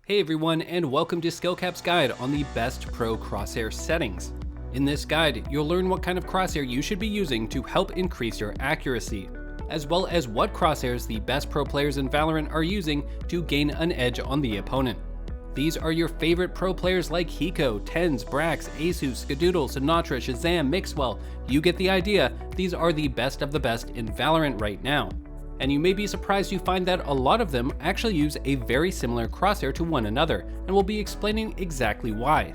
Hey everyone, and welcome to SkillCapped's guide on the best pro crosshair settings. In this guide, you'll learn what kind of crosshair you should be using to help increase your accuracy, as well as what crosshairs the best pro players in Valorant are using to gain an edge on the opponent. These are your favorite pro players like Hiko, Tens, Brax, Asus, Skadoodle, Sinatra, Shazam, Mixwell. You get the idea, these are the best of the best in Valorant right now. And you may be surprised to find that a lot of them actually use a very similar crosshair to one another, and we'll be explaining exactly why.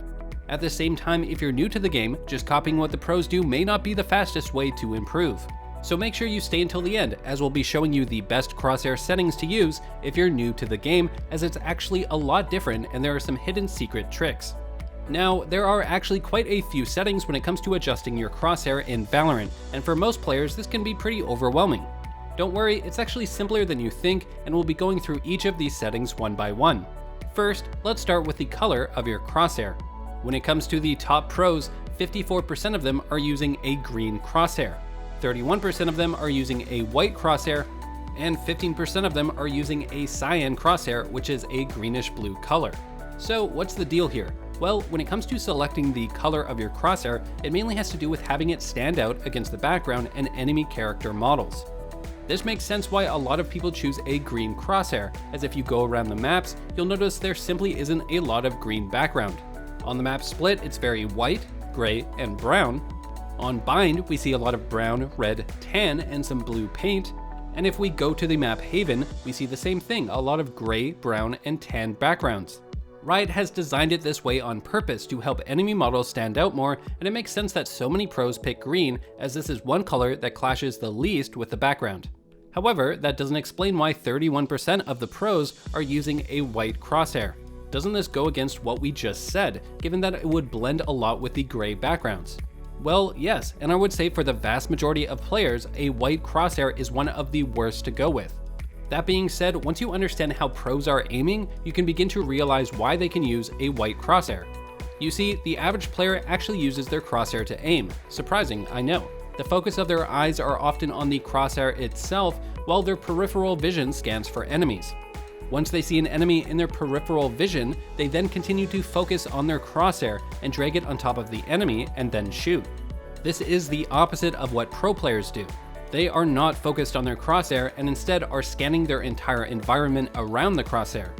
At the same time, if you're new to the game, just copying what the pros do may not be the fastest way to improve. So make sure you stay until the end, as we'll be showing you the best crosshair settings to use if you're new to the game, as it's actually a lot different and there are some hidden secret tricks. Now, there are actually quite a few settings when it comes to adjusting your crosshair in Valorant, and for most players this can be pretty overwhelming. Don't worry, it's actually simpler than you think, and we'll be going through each of these settings one by one. First, let's start with the color of your crosshair. When it comes to the top pros, 54% of them are using a green crosshair, 31% of them are using a white crosshair, and 15% of them are using a cyan crosshair, which is a greenish blue color. So what's the deal here? Well, when it comes to selecting the color of your crosshair, it mainly has to do with having it stand out against the background and enemy character models. This makes sense why a lot of people choose a green crosshair, as if you go around the maps, you'll notice there simply isn't a lot of green background. On the map split, it's very white, gray, and brown. On bind, we see a lot of brown, red, tan, and some blue paint. And if we go to the map Haven, we see the same thing, a lot of gray, brown, and tan backgrounds. Riot has designed it this way on purpose to help enemy models stand out more, and it makes sense that so many pros pick green, as this is one color that clashes the least with the background. However, that doesn't explain why 31% of the pros are using a white crosshair. Doesn't this go against what we just said, given that it would blend a lot with the gray backgrounds? Well, yes, and I would say for the vast majority of players, a white crosshair is one of the worst to go with. That being said, once you understand how pros are aiming, you can begin to realize why they can use a white crosshair. You see, the average player actually uses their crosshair to aim. Surprising, I know. The focus of their eyes are often on the crosshair itself, while their peripheral vision scans for enemies. Once they see an enemy in their peripheral vision, they then continue to focus on their crosshair and drag it on top of the enemy and then shoot. This is the opposite of what pro players do. They are not focused on their crosshair and instead are scanning their entire environment around the crosshair.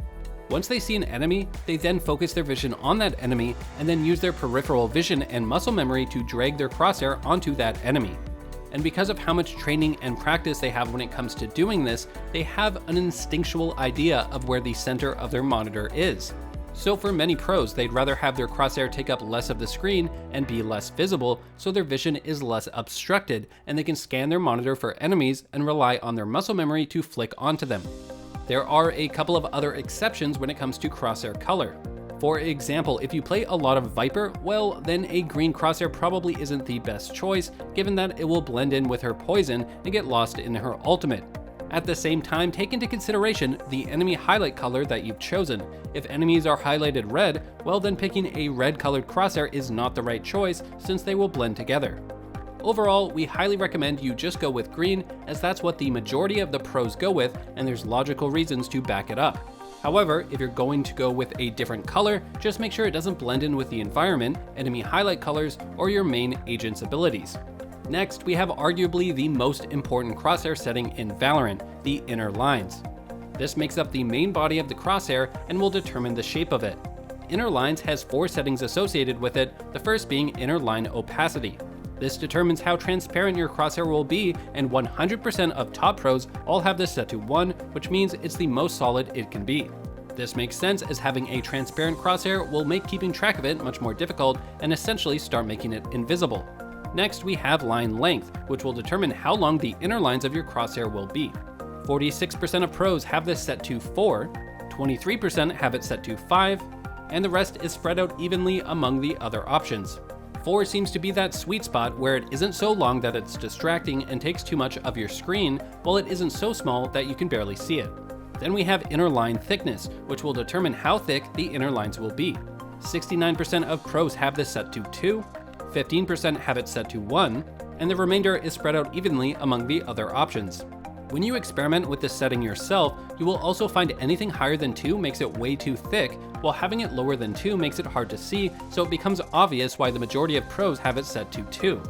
Once they see an enemy, they then focus their vision on that enemy and then use their peripheral vision and muscle memory to drag their crosshair onto that enemy. And because of how much training and practice they have when it comes to doing this, they have an instinctual idea of where the center of their monitor is. So for many pros, they'd rather have their crosshair take up less of the screen and be less visible, so their vision is less obstructed and they can scan their monitor for enemies and rely on their muscle memory to flick onto them. There are a couple of other exceptions when it comes to crosshair color. For example, if you play a lot of Viper, well, then a green crosshair probably isn't the best choice, given that it will blend in with her poison and get lost in her ultimate. At the same time, take into consideration the enemy highlight color that you've chosen. If enemies are highlighted red, well then picking a red colored crosshair is not the right choice, since they will blend together. Overall, we highly recommend you just go with green, as that's what the majority of the pros go with, and there's logical reasons to back it up. However, if you're going to go with a different color, just make sure it doesn't blend in with the environment, enemy highlight colors, or your main agent's abilities. Next, we have arguably the most important crosshair setting in Valorant, the inner lines. This makes up the main body of the crosshair and will determine the shape of it. Inner lines has 4 settings associated with it, the first being inner line opacity. This determines how transparent your crosshair will be, and 100% of top pros all have this set to 1, which means it's the most solid it can be. This makes sense, as having a transparent crosshair will make keeping track of it much more difficult and essentially start making it invisible. Next, we have line length, which will determine how long the inner lines of your crosshair will be. 46% of pros have this set to 4, 23% have it set to 5, and the rest is spread out evenly among the other options. 4 seems to be that sweet spot where it isn't so long that it's distracting and takes too much of your screen, while it isn't so small that you can barely see it. Then we have inner line thickness, which will determine how thick the inner lines will be. 69% of pros have this set to 2, 15% have it set to 1, and the remainder is spread out evenly among the other options. When you experiment with this setting yourself, you will also find anything higher than 2 makes it way too thick, while having it lower than 2 makes it hard to see, so it becomes obvious why the majority of pros have it set to 2.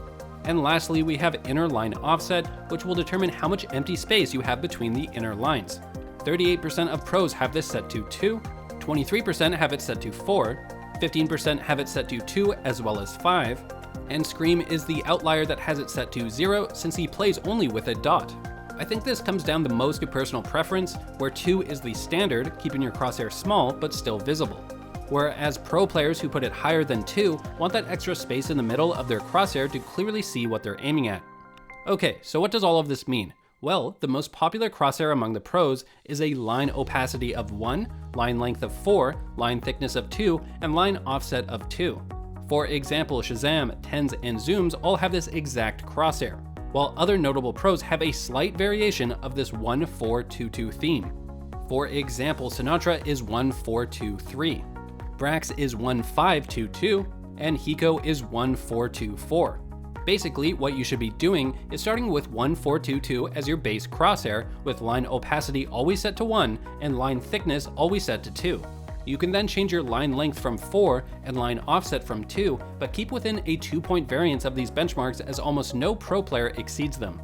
And lastly, we have inner line offset, which will determine how much empty space you have between the inner lines. 38% of pros have this set to 2, 23% have it set to 4, 15% have it set to 2 as well as 5, and Scream is the outlier that has it set to 0 since he plays only with a dot. I think this comes down the most to personal preference, where 2 is the standard, keeping your crosshair small but still visible. Whereas pro players who put it higher than 2 want that extra space in the middle of their crosshair to clearly see what they're aiming at. Okay, so what does all of this mean? Well, the most popular crosshair among the pros is a line opacity of 1, line length of 4, line thickness of 2, and line offset of 2. For example, Shazam, Tens, and Zooms all have this exact crosshair, while other notable pros have a slight variation of this 1-4-2-2 theme. For example, Sinatra is 1-4-2-3, Brax is 1-5-2-2, and Hiko is 1-4-2-4. Basically, what you should be doing is starting with 1-4-2-2 as your base crosshair, with line opacity always set to 1 and line thickness always set to 2. You can then change your line length from 4 and line offset from 2, but keep within a 2-point variance of these benchmarks as almost no pro player exceeds them.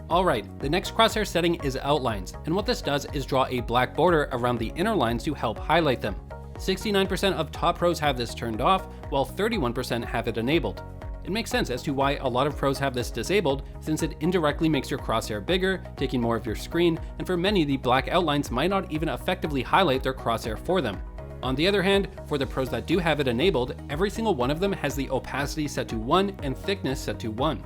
Alright, the next crosshair setting is outlines, and what this does is draw a black border around the inner lines to help highlight them. 69% of top pros have this turned off, while 31% have it enabled. It makes sense as to why a lot of pros have this disabled, since it indirectly makes your crosshair bigger, taking more of your screen, and for many the black outlines might not even effectively highlight their crosshair for them. On the other hand, for the pros that do have it enabled, every single one of them has the opacity set to 1 and thickness set to 1.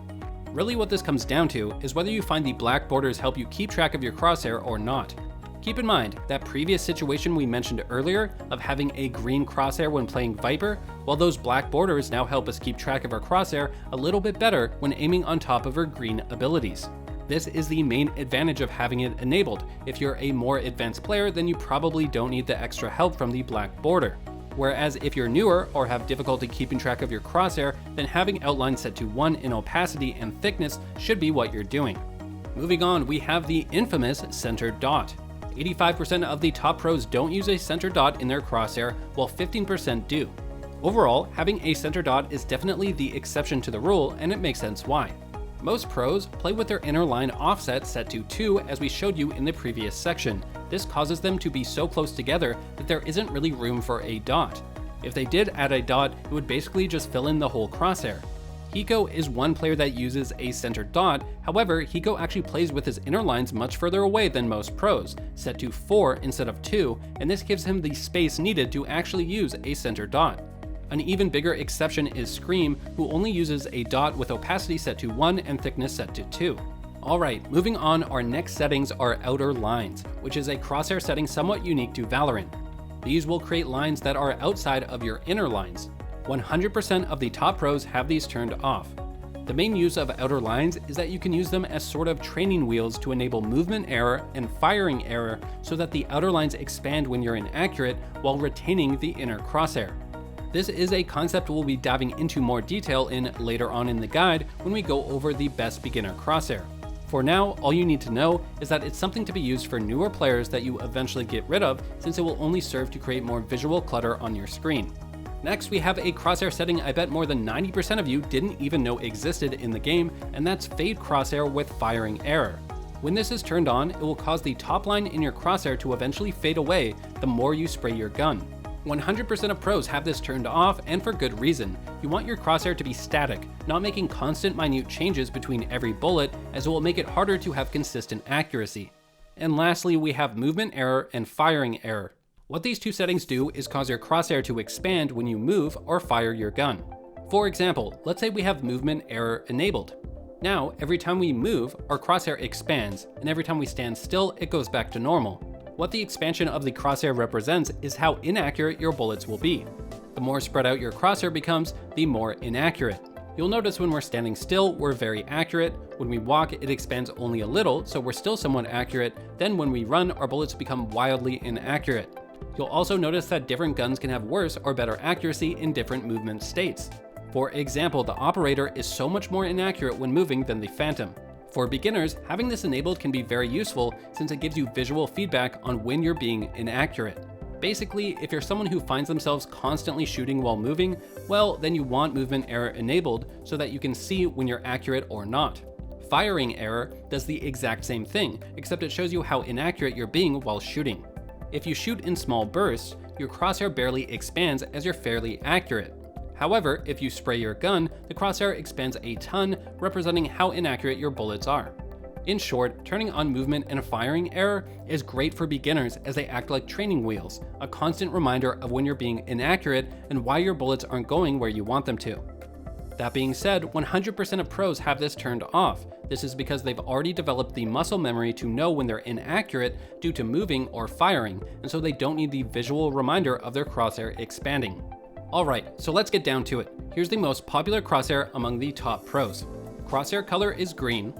Really what this comes down to is whether you find the black borders help you keep track of your crosshair or not. Keep in mind that previous situation we mentioned earlier of having a green crosshair when playing Viper, while those black borders now help us keep track of our crosshair a little bit better when aiming on top of our green abilities. This is the main advantage of having it enabled. If you're a more advanced player, then you probably don't need the extra help from the black border. Whereas if you're newer or have difficulty keeping track of your crosshair, then having outline set to 1 in opacity and thickness should be what you're doing. Moving on, we have the infamous center dot. 85% of the top pros don't use a center dot in their crosshair, while 15% do. Overall, having a center dot is definitely the exception to the rule, and it makes sense why. Most pros play with their inner line offset set to 2 as we showed you in the previous section. This causes them to be so close together that there isn't really room for a dot. If they did add a dot, it would basically just fill in the whole crosshair. Hiko is one player that uses a center dot, however, Hiko actually plays with his inner lines much further away than most pros, set to 4 instead of 2, and this gives him the space needed to actually use a center dot. An even bigger exception is Scream, who only uses a dot with opacity set to 1 and thickness set to 2. Alright, moving on, our next settings are outer lines, which is a crosshair setting somewhat unique to Valorant. These will create lines that are outside of your inner lines. 100% of the top pros have these turned off. The main use of outer lines is that you can use them as sort of training wheels to enable movement error and firing error so that the outer lines expand when you're inaccurate while retaining the inner crosshair. This is a concept we'll be diving into more detail in later on in the guide when we go over the best beginner crosshair. For now, all you need to know is that it's something to be used for newer players that you eventually get rid of, since it will only serve to create more visual clutter on your screen. Next, we have a crosshair setting I bet more than 90% of you didn't even know existed in the game, and that's Fade Crosshair with Firing Error. When this is turned on, it will cause the top line in your crosshair to eventually fade away the more you spray your gun. 100% of pros have this turned off, and for good reason. You want your crosshair to be static, not making constant minute changes between every bullet, as it will make it harder to have consistent accuracy. And lastly, we have Movement Error and Firing Error. What these two settings do is cause your crosshair to expand when you move or fire your gun. For example, let's say we have movement error enabled. Now, every time we move, our crosshair expands, and every time we stand still, it goes back to normal. What the expansion of the crosshair represents is how inaccurate your bullets will be. The more spread out your crosshair becomes, the more inaccurate. You'll notice when we're standing still, we're very accurate. When we walk, it expands only a little, so we're still somewhat accurate. Then when we run, our bullets become wildly inaccurate. You'll also notice that different guns can have worse or better accuracy in different movement states. For example, the Operator is so much more inaccurate when moving than the Phantom. For beginners, having this enabled can be very useful since it gives you visual feedback on when you're being inaccurate. Basically, if you're someone who finds themselves constantly shooting while moving, well, then you want movement error enabled so that you can see when you're accurate or not. Firing error does the exact same thing, except it shows you how inaccurate you're being while shooting. If you shoot in small bursts, your crosshair barely expands as you're fairly accurate. However, if you spray your gun, the crosshair expands a ton, representing how inaccurate your bullets are. In short, turning on movement and firing error is great for beginners as they act like training wheels, a constant reminder of when you're being inaccurate and why your bullets aren't going where you want them to. That being said, 100% of pros have this turned off. This is because they've already developed the muscle memory to know when they're inaccurate due to moving or firing, and so they don't need the visual reminder of their crosshair expanding. Alright, so let's get down to it. Here's the most popular crosshair among the top pros. Crosshair color is green,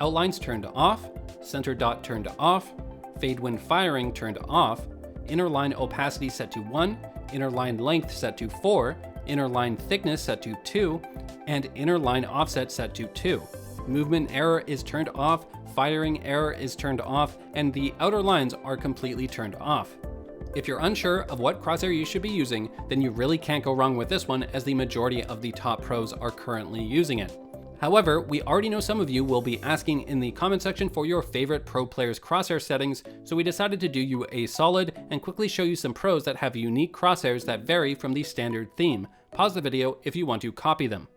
outlines turned off, center dot turned off, fade when firing turned off, inner line opacity set to 1, inner line length set to 4, inner line thickness set to 2, and inner line offset set to 2. Movement error is turned off, firing error is turned off, and the outer lines are completely turned off. If you're unsure of what crosshair you should be using, then you really can't go wrong with this one as the majority of the top pros are currently using it. However, we already know some of you will be asking in the comment section for your favorite pro players' crosshair settings, so we decided to do you a solid and quickly show you some pros that have unique crosshairs that vary from the standard theme. Pause the video if you want to copy them.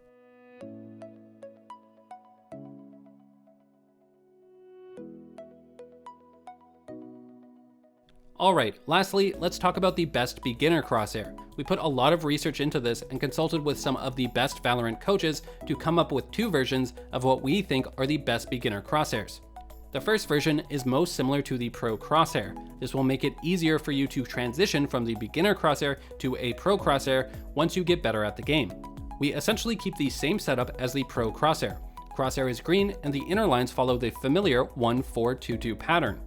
Alright, lastly, let's talk about the best beginner crosshair. We put a lot of research into this and consulted with some of the best Valorant coaches to come up with 2 versions of what we think are the best beginner crosshairs. The first version is most similar to the Pro Crosshair. This will make it easier for you to transition from the beginner crosshair to a Pro Crosshair once you get better at the game. We essentially keep the same setup as the Pro Crosshair. Crosshair is green and the inner lines follow the familiar 1-4-2-2 pattern.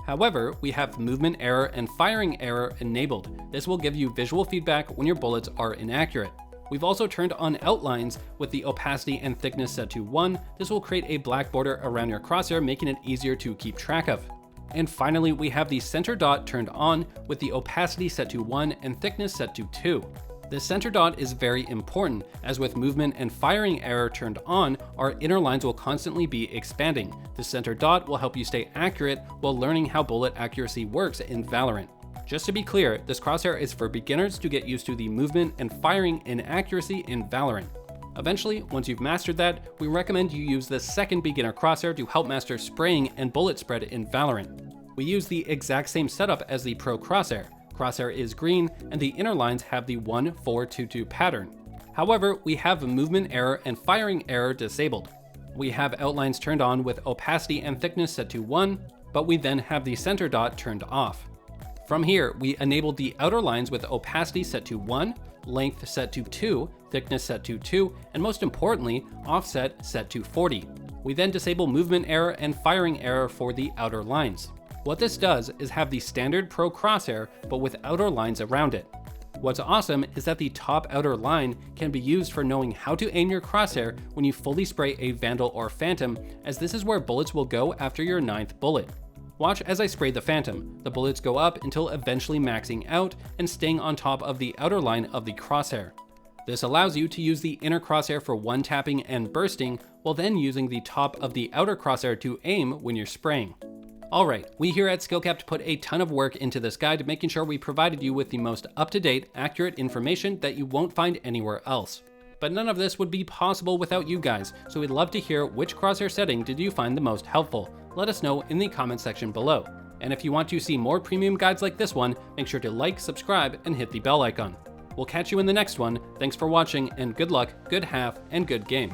However, we have movement error and firing error enabled. This will give you visual feedback when your bullets are inaccurate. We've also turned on outlines with the opacity and thickness set to 1. This will create a black border around your crosshair, making it easier to keep track of. And finally, we have the center dot turned on with the opacity set to 1 and thickness set to 2. The center dot is very important, as with movement and firing error turned on, our inner lines will constantly be expanding. The center dot will help you stay accurate while learning how bullet accuracy works in Valorant. Just to be clear, this crosshair is for beginners to get used to the movement and firing inaccuracy in Valorant. Eventually, once you've mastered that, we recommend you use the second beginner crosshair to help master spraying and bullet spread in Valorant. We use the exact same setup as the Pro Crosshair. Crosshair is green, and the inner lines have the 1-4-2-2 pattern. However, we have movement error and firing error disabled. We have outlines turned on with opacity and thickness set to 1, but we then have the center dot turned off. From here, we enabled the outer lines with opacity set to 1, length set to 2, thickness set to 2, and most importantly, offset set to 40. We then disable movement error and firing error for the outer lines. What this does is have the standard Pro Crosshair, but with outer lines around it. What's awesome is that the top outer line can be used for knowing how to aim your crosshair when you fully spray a Vandal or Phantom, as this is where bullets will go after your 9th bullet. Watch as I spray the Phantom. The bullets go up until eventually maxing out and staying on top of the outer line of the crosshair. This allows you to use the inner crosshair for one tapping and bursting, while then using the top of the outer crosshair to aim when you're spraying. Alright, we here at SkillCapped put a ton of work into this guide, making sure we provided you with the most up-to-date, accurate information that you won't find anywhere else. But none of this would be possible without you guys, so we'd love to hear which crosshair setting did you find the most helpful. Let us know in the comment section below. And if you want to see more premium guides like this one, make sure to like, subscribe, and hit the bell icon. We'll catch you in the next one. Thanks for watching, and good luck, good half, and good game.